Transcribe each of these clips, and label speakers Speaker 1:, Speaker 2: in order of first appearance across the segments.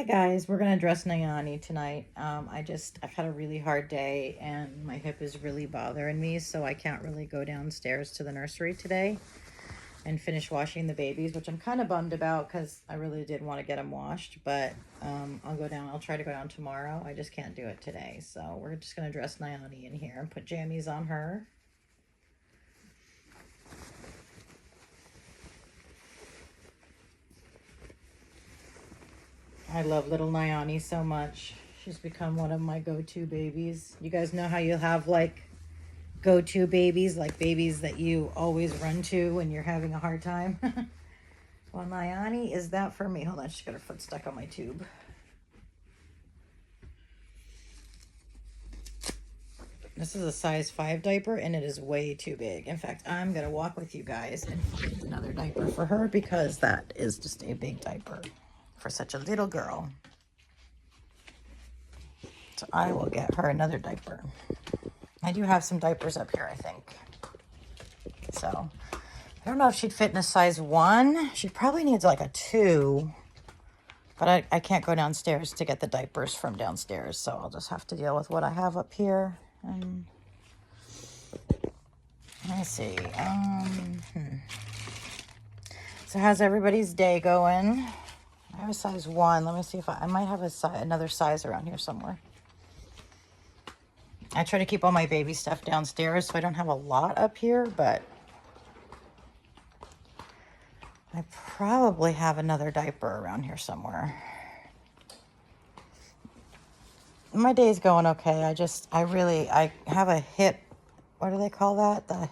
Speaker 1: Hi guys, we're gonna dress Nayani tonight. I've had a really hard day and my hip is really bothering me, so I can't really go downstairs to the nursery today and finish washing the babies, which I'm kind of bummed about because I really did want to get them washed, but I'll try to go down tomorrow. I just can't do it today, so we're just gonna dress Nayani in here and put jammies on her. I love little Nayani so much. She's become one of my go-to babies. You guys know how you have like go-to babies, like babies that you always run to when you're having a hard time? Well, Nayani is that for me. Hold on, she's got her foot stuck on my tube. This is a size 5 diaper and it is way too big. In fact, I'm gonna walk with you guys and find another diaper for her because that is just a big diaper for such a little girl. So I will get her another diaper. I do have some diapers up here, I think. So I don't know if she'd fit in a size 1. She probably needs like a 2. But I can't go downstairs to get the diapers from downstairs. So I'll just have to deal with what I have up here. And let me see. So how's everybody's day going? I have a size 1. Let me see if I might have another size around here somewhere. I try to keep all my baby stuff downstairs, so I don't have a lot up here, but I probably have another diaper around here somewhere. My day's going okay. I have a hip, what do they call that? The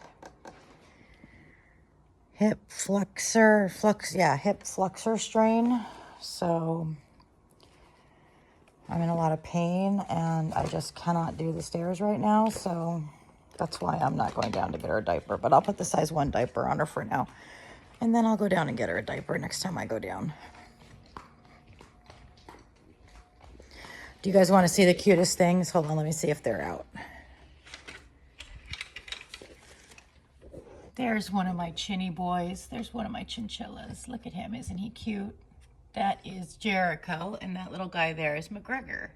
Speaker 1: hip flexor strain. So I'm in a lot of pain and I just cannot do the stairs right now. So that's why I'm not going down to get her a diaper, but I'll put the size 1 diaper on her for now. And then I'll go down and get her a diaper next time I go down. Do you guys want to see the cutest things? Hold on, let me see if they're out. There's one of my chinny boys. There's one of my chinchillas. Look at him, isn't he cute? That is Jericho, and that little guy there is McGregor.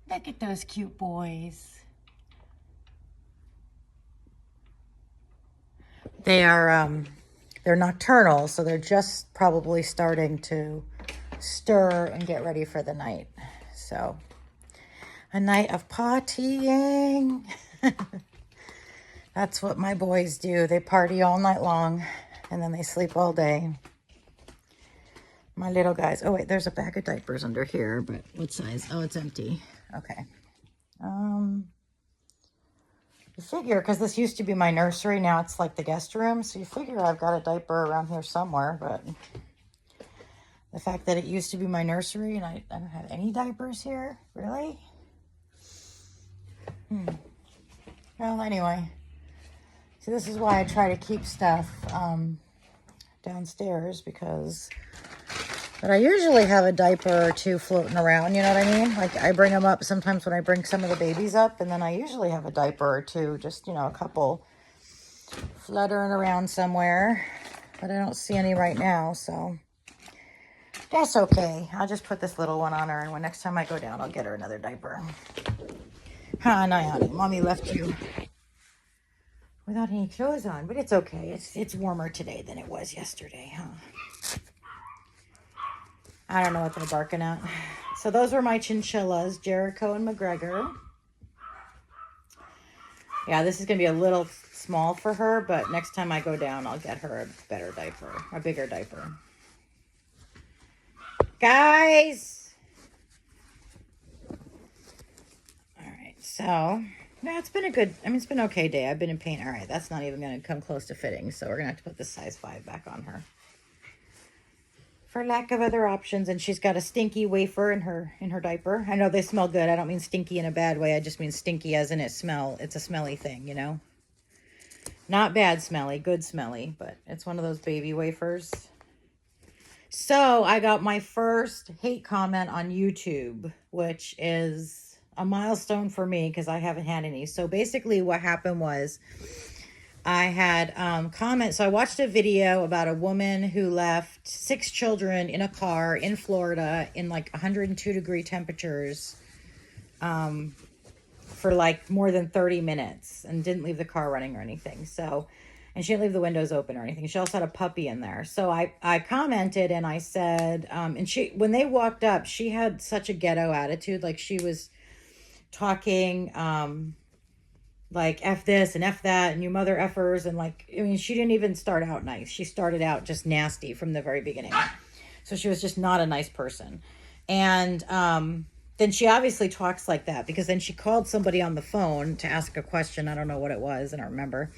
Speaker 1: Look at those cute boys. They're nocturnal, so they're just probably starting to stir and get ready for the night. So a night of partying. That's what my boys do. They party all night long and then they sleep all day. My little guys. Oh wait, there's a bag of diapers under here, but what size? Oh, it's empty. Okay. You figure, because this used to be my nursery, now it's like the guest room, so you figure I've got a diaper around here somewhere, but the fact that it used to be my nursery and I don't have any diapers here, really? Well, anyway, so this is why I try to keep stuff downstairs, but I usually have a diaper or 2 floating around, you know what I mean? Like I bring them up sometimes when I bring some of the babies up, and then I usually have a diaper or 2, just, a couple fluttering around somewhere, but I don't see any right now, so that's okay. I'll just put this little one on her, and when next time I go down, I'll get her another diaper. Nayani, mommy left you without any clothes on, but it's okay. It's warmer today than it was yesterday, huh? I don't know what they're barking at. So those were my chinchillas, Jericho and McGregor. Yeah, this is going to be a little small for her, but next time I go down, I'll get her a better diaper, a bigger diaper. Guys! All right, so, yeah, it's been it's been an okay day. I've been in pain. All right, that's not even going to come close to fitting, so we're going to have to put the size 5 back on her, for lack of other options. And she's got a stinky wafer in her diaper. I know they smell good. I don't mean stinky in a bad way. I just mean stinky as in it's a smelly thing, Not bad smelly, good smelly, but it's one of those baby wafers. So I got my first hate comment on YouTube, which is a milestone for me because I haven't had any. So basically what happened was I had comments. So I watched a video about a woman who left 6 children in a car in Florida in like 102-degree temperatures for like more than 30 minutes and didn't leave the car running or anything. So, and she didn't leave the windows open or anything. She also had a puppy in there. So I commented and I said, and when they walked up, she had such a ghetto attitude. Like she was talking, like F this and F that and you mother effers. And like, I mean, she didn't even start out nice. She started out just nasty from the very beginning. So she was just not a nice person. And, then she obviously talks like that because then she called somebody on the phone to ask a question. I don't know what it was. I don't remember.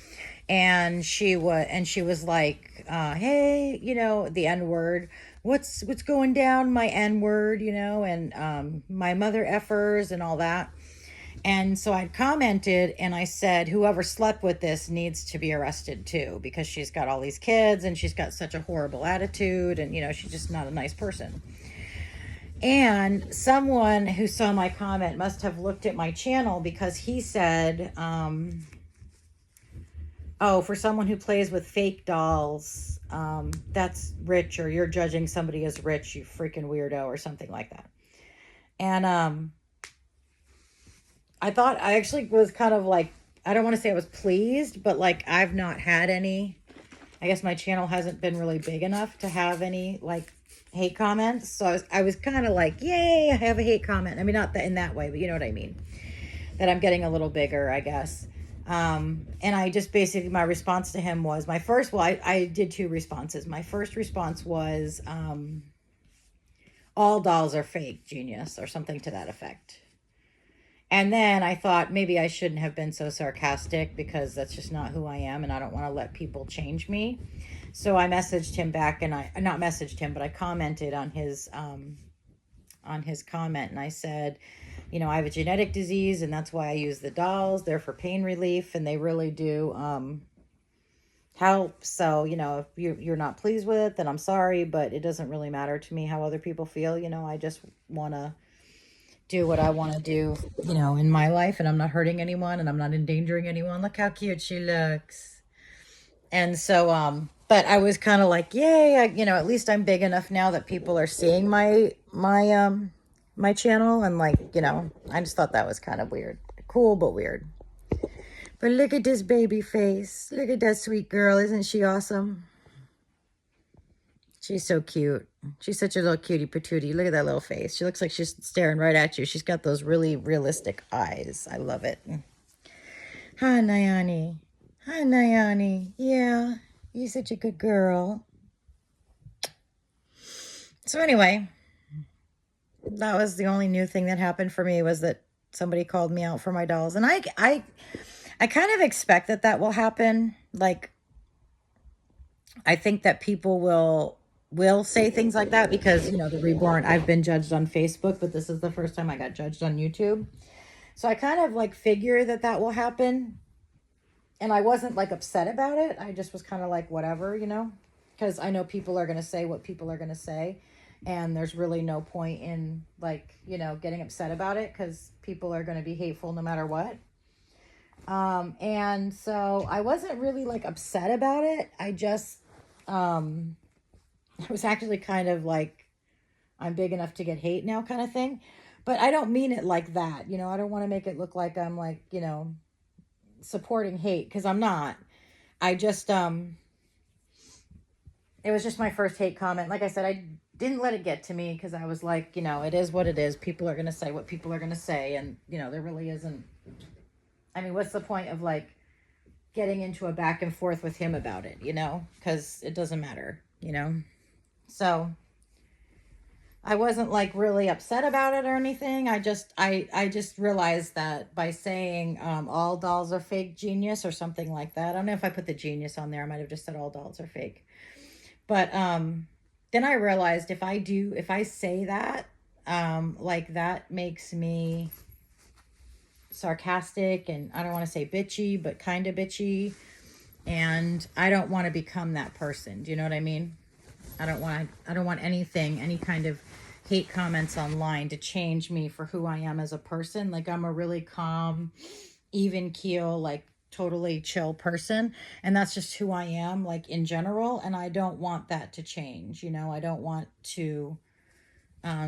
Speaker 1: And she was like, hey, you know, the N word, what's going down, my N word, you know, and, my mother effers and all that. And so I commented and I said, whoever slept with this needs to be arrested too, because she's got all these kids and she's got such a horrible attitude and, you know, she's just not a nice person. And someone who saw my comment must have looked at my channel because he said, oh, for someone who plays with fake dolls, that's rich, or you're judging somebody as rich, you freaking weirdo, or something like that. And I thought, I actually was kind of like, I don't want to say I was pleased, but like I've not had any, I guess my channel hasn't been really big enough to have any like hate comments. So I was kind of like, yay, I have a hate comment. I mean, not that in that way, but you know what I mean? That I'm getting a little bigger, I guess. And I just basically, my response to him was, I did 2 responses. My first response was, all dolls are fake, genius, or something to that effect. And then I thought maybe I shouldn't have been so sarcastic because that's just not who I am and I don't want to let people change me. So I messaged him back and I not messaged him, but I commented on his comment and I said, you know, I have a genetic disease and that's why I use the dolls. They're for pain relief and they really do help. So, you know, if you're not pleased with it, then I'm sorry, but it doesn't really matter to me how other people feel. You know, I just want to do what I want to do, you know, in my life, and I'm not hurting anyone and I'm not endangering anyone. Look how cute she looks. And so, but I was kind of like, yay, you know, at least I'm big enough now that people are seeing my channel. And like, you know, I just thought that was kind of weird. Cool, but weird. But look at this baby face. Look at that sweet girl. Isn't she awesome? She's so cute. She's such a little cutie patootie. Look at that little face. She looks like she's staring right at you. She's got those really realistic eyes. I love it. Hi, Nayani. Hi, Nayani. Yeah, you're such a good girl. So anyway, that was the only new thing that happened for me, was that somebody called me out for my dolls. And I kind of expect that will happen. Like, I think that people will say things like that because, you know, the Reborn, I've been judged on Facebook, but this is the first time I got judged on YouTube. So I kind of like figure that will happen. And I wasn't like upset about it. I just was kind of like, whatever, you know, because I know people are going to say what people are going to say. And there's really no point in like, you know, getting upset about it because people are going to be hateful no matter what. And so I wasn't really like upset about it. I just, it was actually kind of like, I'm big enough to get hate now kind of thing. But I don't mean it like that. You know, I don't want to make it look like I'm like, you know, supporting hate, because I'm not. I just, it was just my first hate comment. Like I said, I didn't let it get to me because I was like, you know, it is what it is. People are going to say what people are going to say. And, you know, there really isn't. I mean, what's the point of like getting into a back and forth with him about it, you know, because it doesn't matter, you know. So I wasn't like really upset about it or anything. I just realized that by saying all dolls are fake, genius, or something like that. I don't know if I put the genius on there. I might have just said all dolls are fake. But then I realized if I say that, like that makes me sarcastic, and I don't want to say bitchy, but kind of bitchy. And I don't want to become that person. Do you know what I mean? I don't want anything, any kind of hate comments online to change me for who I am as a person. Like, I'm a really calm, even keel, like totally chill person, and that's just who I am, like, in general, and I don't want that to change, you know. I don't want to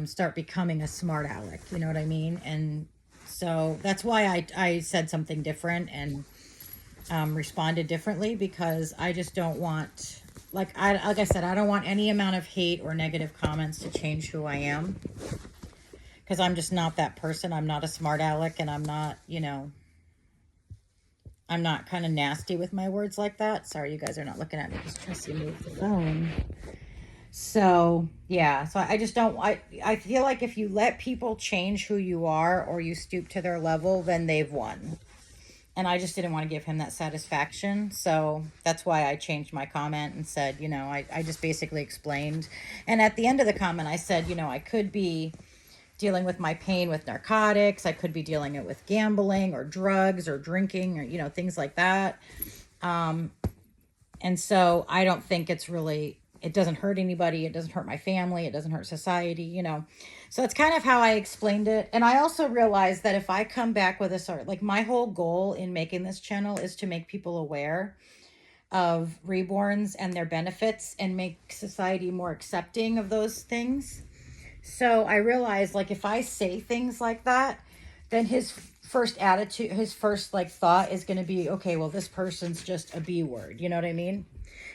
Speaker 1: start becoming a smart aleck, you know what I mean? And so that's why I said something different and responded differently, because I just don't want, like I said, I don't want any amount of hate or negative comments to change who I am, because I'm just not that person. I'm not a smart aleck, and I'm not, you know, I'm not kind of nasty with my words like that. Sorry, you guys are not looking at me because Tressie moved the phone. So, yeah. So I just don't, I feel like if you let people change who you are, or you stoop to their level, then they've won. And I just didn't want to give him that satisfaction. So that's why I changed my comment and said, you know, I just basically explained. And at the end of the comment, I said, you know, I could be dealing with my pain with narcotics. I could be dealing it with gambling or drugs or drinking, or, you know, things like that. And so I don't think it's really, it doesn't hurt anybody. It doesn't hurt my family. It doesn't hurt society, you know. So it's kind of how I explained it. And I also realized that if I come back with a sort, like, my whole goal in making this channel is to make people aware of reborns and their benefits, and make society more accepting of those things. So I realized, like, if I say things like that, then his first attitude, his first, like, thought is going to be, okay, well, this person's just a B word. You know what I mean?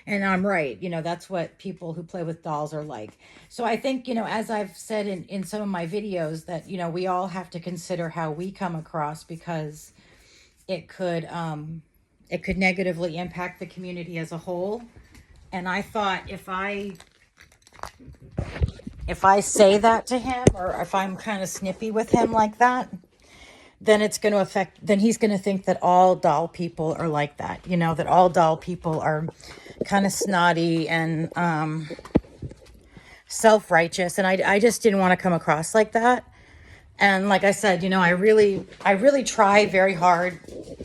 Speaker 1: And I'm right. You know, that's what people who play with dolls are like. So I think, you know, as I've said in some of my videos, that, you know, we all have to consider how we come across, because it could negatively impact the community as a whole. And I thought, if I say that to him, or if I'm kind of snippy with him like that, then it's going to affect, then he's going to think that all doll people are like that, you know, that all doll people are kind of snotty and self-righteous. And I just didn't want to come across like that. And like I said, you know, I really try very hard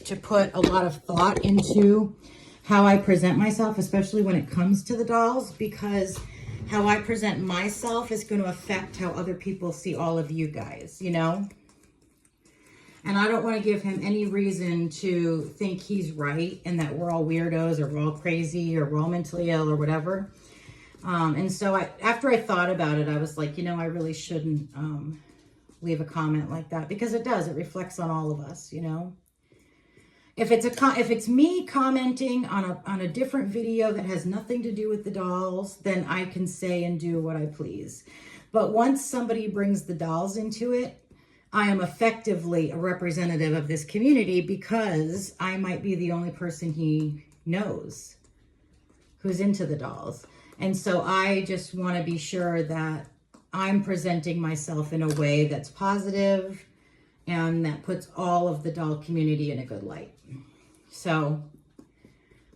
Speaker 1: to put a lot of thought into how I present myself, especially when it comes to the dolls, because how I present myself is going to affect how other people see all of you guys, you know? And I don't want to give him any reason to think he's right and that we're all weirdos, or we're all crazy, or we're all mentally ill, or whatever. And so after I thought about it, I was like, you know, I really shouldn't leave a comment like that, because it reflects on all of us, you know? If it's me commenting on a different video that has nothing to do with the dolls, then I can say and do what I please. But once somebody brings the dolls into it, I am effectively a representative of this community, because I might be the only person he knows who's into the dolls. And so I just want to be sure that I'm presenting myself in a way that's positive and that puts all of the doll community in a good light. So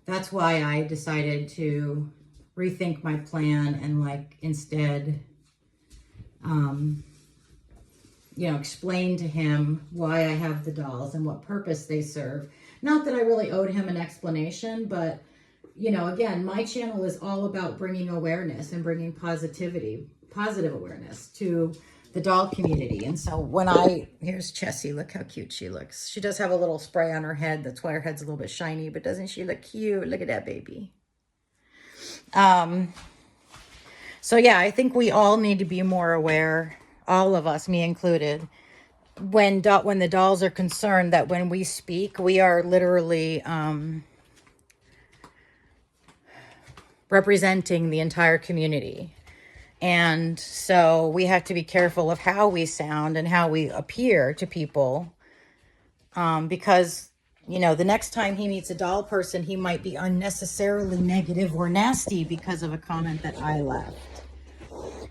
Speaker 1: that's why I decided to rethink my plan, and, like, instead, you know, explain to him why I have the dolls and what purpose they serve. Not that I really owed him an explanation, but, you know, again, my channel is all about bringing awareness and bringing positive awareness to the doll community. And so when here's Chessie, look how cute she looks. She does have a little spray on her head. That's why her head's a little bit shiny, but doesn't she look cute? Look at that baby. So yeah, I think we all need to be more aware, all of us, me included, when the dolls are concerned, that when we speak, we are literally representing the entire community. And so we have to be careful of how we sound and how we appear to people, because, you know, the next time he meets a doll person, he might be unnecessarily negative or nasty because of a comment that I left.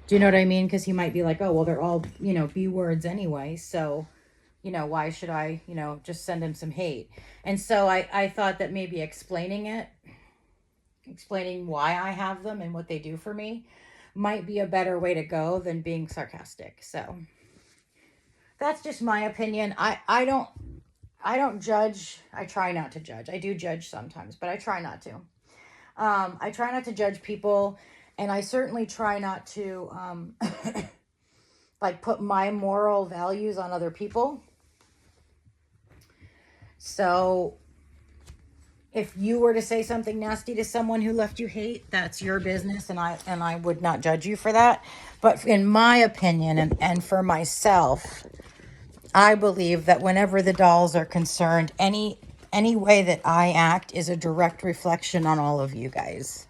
Speaker 1: Do you know what I mean? Because he might be like, oh, well, they're all, you know, B words anyway. So, you know, why should I, you know, just send him some hate? And so I thought that maybe explaining why I have them and what they do for me might be a better way to go than being sarcastic. So that's just my opinion. I don't judge. I try not to judge. I do judge sometimes, but I try not to. I try not to judge people, and I certainly try not to like put my moral values on other people. So if you were to say something nasty to someone who left you hate, that's your business, and I would not judge you for that. But in my opinion, and for myself, I believe that whenever the dolls are concerned, any way that I act is a direct reflection on all of you guys.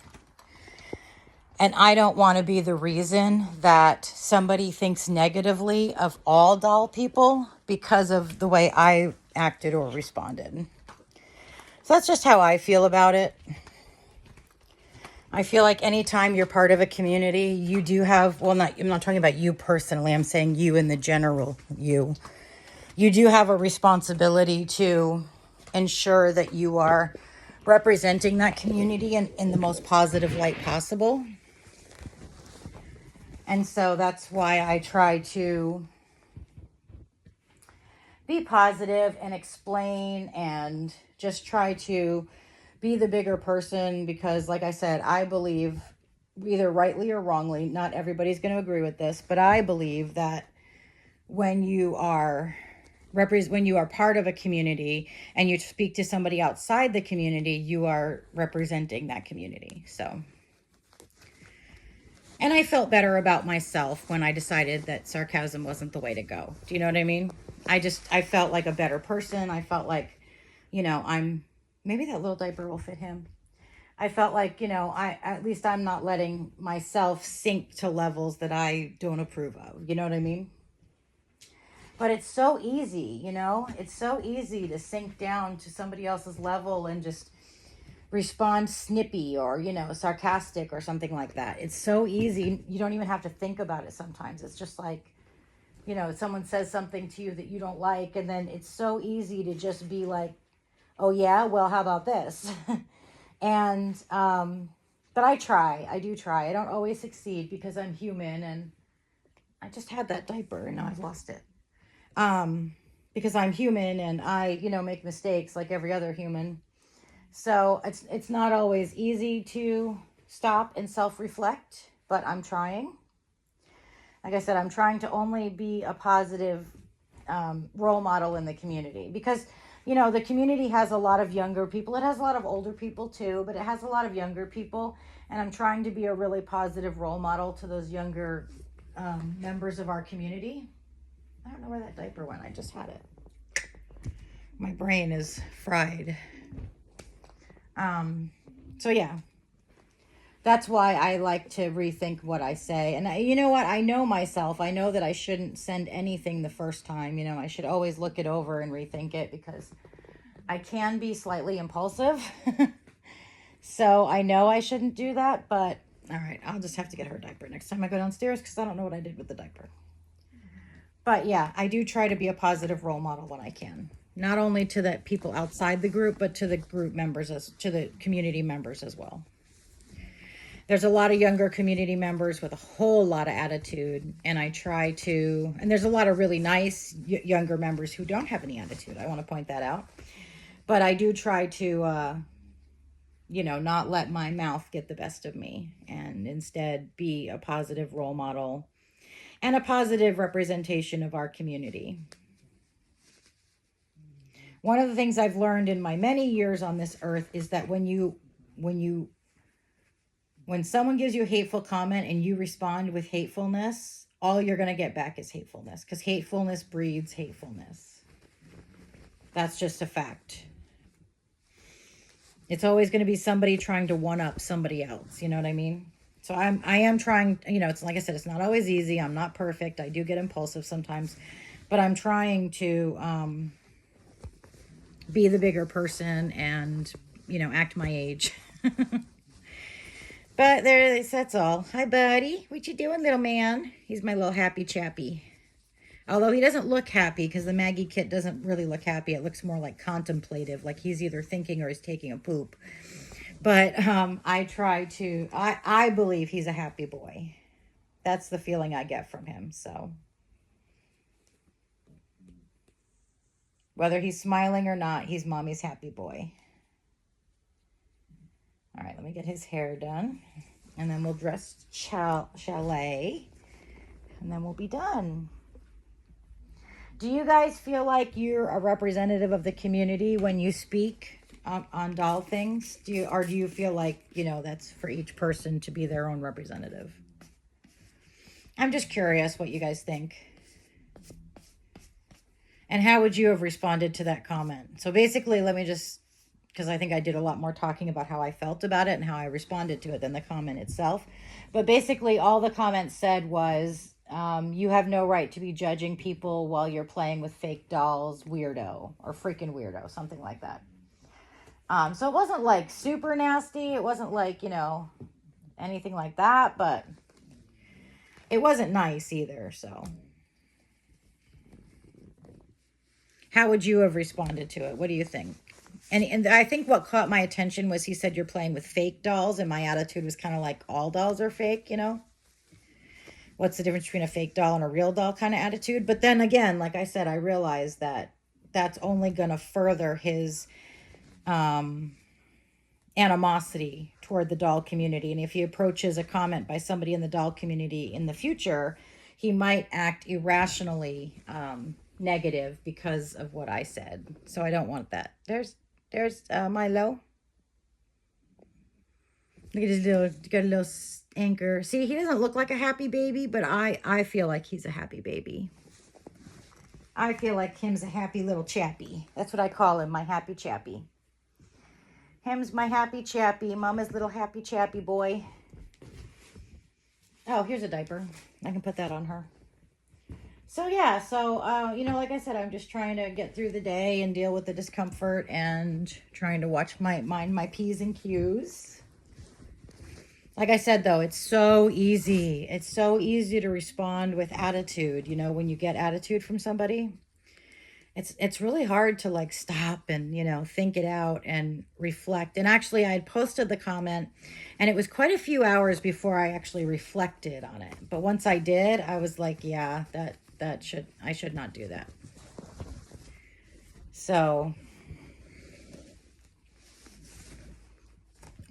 Speaker 1: And I don't want to be the reason that somebody thinks negatively of all doll people because of the way I acted or responded. So that's just how I feel about it. I feel like anytime you're part of a community, you do have, well, I'm not talking about you personally. I'm saying you in the general, you do have a responsibility to ensure that you are representing that community in the most positive light possible. And so that's why I try to be positive and explain and just try to be the bigger person, because like I said, I believe, either rightly or wrongly, not everybody's going to agree with this, but I believe that when you are part of a community and you speak to somebody outside the community, you are representing that community. So, and I felt better about myself when I decided that sarcasm wasn't the way to go. Do you know what I mean? I felt like a better person. I felt like, maybe that little diaper will fit him. I felt like, at least I'm not letting myself sink to levels that I don't approve of. You know what I mean? But it's so easy, it's so easy to sink down to somebody else's level and just respond snippy or, sarcastic or something like that. It's so easy. You don't even have to think about it sometimes. It's just like, someone says something to you that you don't like, and then it's so easy to just be like, oh yeah, well, how about this? And, but I do try. I don't always succeed because I'm human, and I just had that diaper and now I've lost it. Because I'm human and I, make mistakes like every other human. So it's not always easy to stop and self-reflect, but I'm trying. Like I said, I'm trying to only be a positive role model in the community, because, the community has a lot of younger people. It has a lot of older people too, but it has a lot of younger people. And I'm trying to be a really positive role model to those younger members of our community. I don't know where that diaper went. I just had it. My brain is fried. So yeah, that's why I like to rethink what I say. And you know what? I know myself. I know that I shouldn't send anything the first time. I should always look it over and rethink it, because I can be slightly impulsive. So I know I shouldn't do that, but all right, I'll just have to get her a diaper next time I go downstairs, because I don't know what I did with the diaper. But yeah, I do try to be a positive role model when I can. Not only to the people outside the group, but to the group members, to the community members as well. There's a lot of younger community members with a whole lot of attitude, and I try to, and there's a lot of really nice younger members who don't have any attitude. I want to point that out. But I do try to, not let my mouth get the best of me, and instead be a positive role model and a positive representation of our community. One of the things I've learned in my many years on this earth is that when someone gives you a hateful comment and you respond with hatefulness, all you're going to get back is hatefulness, because hatefulness breeds hatefulness. That's just a fact. It's always going to be somebody trying to one up somebody else. You know what I mean? So I am trying, it's like I said, it's not always easy. I'm not perfect. I do get impulsive sometimes, but I'm trying to be the bigger person and, act my age. But that's all. Hi, buddy. What you doing, little man? He's my little happy chappy. Although he doesn't look happy, because the Maggie kit doesn't really look happy. It looks more like contemplative, like he's either thinking or he's taking a poop. But I try to, I believe he's a happy boy. That's the feeling I get from him. So whether he's smiling or not, he's mommy's happy boy. All right, let me get his hair done. And then we'll dress Chalet. And then we'll be done. Do you guys feel like you're a representative of the community when you speak? on doll things? Do you feel like, you know, that's for each person to be their own representative? I'm just curious what you guys think. And how would you have responded to that comment? So basically, let me just, because I think I did a lot more talking about how I felt about it and how I responded to it than the comment itself. But basically, all the comments said was, you have no right to be judging people while you're playing with fake dolls, weirdo, or freaking weirdo, something like that. So it wasn't like super nasty. It wasn't like, you know, anything like that, but it wasn't nice either. So how would you have responded to it? What do you think? And I think what caught my attention was he said you're playing with fake dolls, and my attitude was kind of like all dolls are fake, you know? What's the difference between a fake doll and a real doll kind of attitude? But then again, like I said, I realized that that's only going to further his animosity toward the doll community. And if he approaches a comment by somebody in the doll community in the future, he might act irrationally negative because of what I said. So I don't want that. There's Milo. Look at his little, got a little anchor. See, he doesn't look like a happy baby, but I feel like he's a happy baby. I feel like him's a happy little chappy. That's what I call him, my happy chappy. Him's my happy chappy, Mama's little happy chappy boy. Oh, here's a diaper. I can put that on her. So yeah, so you know, like I said, I'm just trying to get through the day and deal with the discomfort and trying to mind my P's and Q's. Like I said, though, it's so easy. It's so easy to respond with attitude. You know, when you get attitude from somebody, it's really hard to like stop and, you know, think it out and reflect. And actually, I had posted the comment, and it was quite a few hours before I actually reflected on it. But once I did, I was like, yeah, I should not do that. So,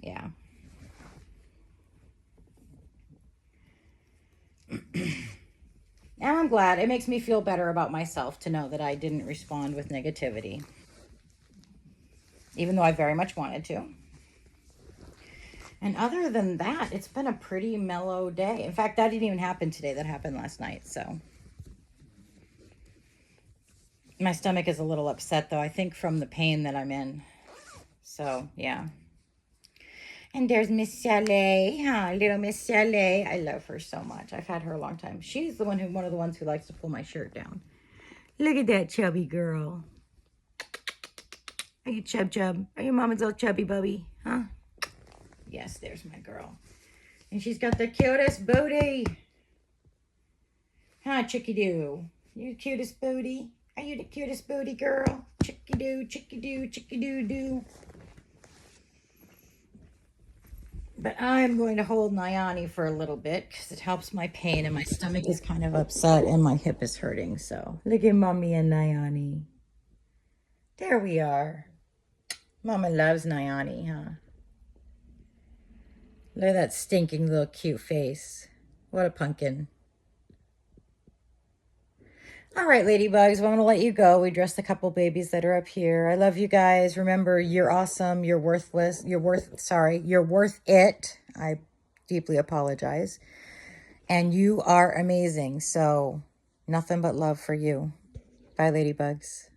Speaker 1: yeah. And I'm glad. It makes me feel better about myself to know that I didn't respond with negativity, even though I very much wanted to. And other than that, it's been a pretty mellow day. In fact, that didn't even happen today. That happened last night. So my stomach is a little upset, though, I think from the pain that I'm in. So, yeah. And there's Miss Chalet, huh? Little Miss Chalet. I love her so much. I've had her a long time. She's one of the ones who likes to pull my shirt down. Look at that chubby girl. Are you chub? Are you mama's little chubby bubby? Huh? Yes, there's my girl. And she's got the cutest booty. Huh, chicky-doo? You the cutest booty? Are you the cutest booty, girl? Chicky-doo, chicky-doo, chicky-doo-doo. But I'm going to hold Nyani for a little bit because it helps my pain, and my stomach is kind of upset and my hip is hurting. So look at Mommy and Nyani. There we are. Mama loves Nyani, huh? Look at that stinking little cute face. What a pumpkin. All right, ladybugs, well, I'm going to let you go. We dressed a couple babies that are up here. I love you guys. Remember, you're awesome. You're worthless. You're worth it. I deeply apologize. And you are amazing. So nothing but love for you. Bye, ladybugs.